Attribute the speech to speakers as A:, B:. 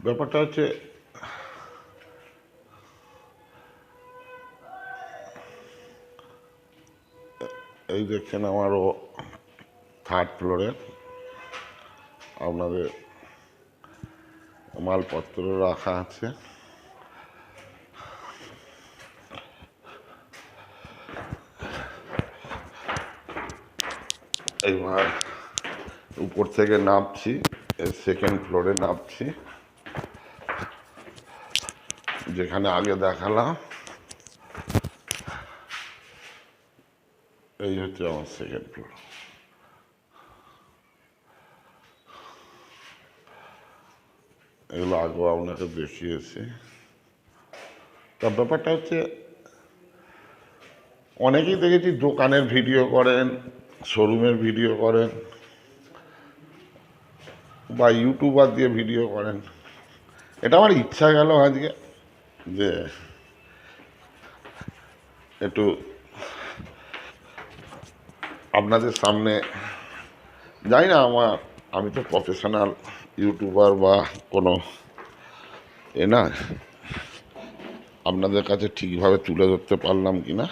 A: ব্যাপারটা হচ্ছে এই দেখছেন আমারও থার্ড ফ্লোরে আপনাদের মালপত্র রাখা আছে। এইবার উপর থেকে নামছি, সেকেন্ড ফ্লোরে নামছি, যেখানে আগে দেখালাম। এই হচ্ছে আমার সেকেন্ড ফ্লোর। এগুলো আগেও আপনাকে দেখিয়েছি। তা ব্যাপারটা হচ্ছে অনেকেই দেখেছি দোকানের ভিডিও করেন, শোরুমের ভিডিও করেন, বা ইউটিউবার দিয়ে ভিডিও করেন। এটা আমার ইচ্ছা গেল আজকে যে একটু আপনাদের সামনে, জানি না আমি তো প্রফেশনাল ইউটিউবার বা কোনো না, আপনাদের কাছে ঠিকভাবে তুলে ধরতে পারলাম কি না।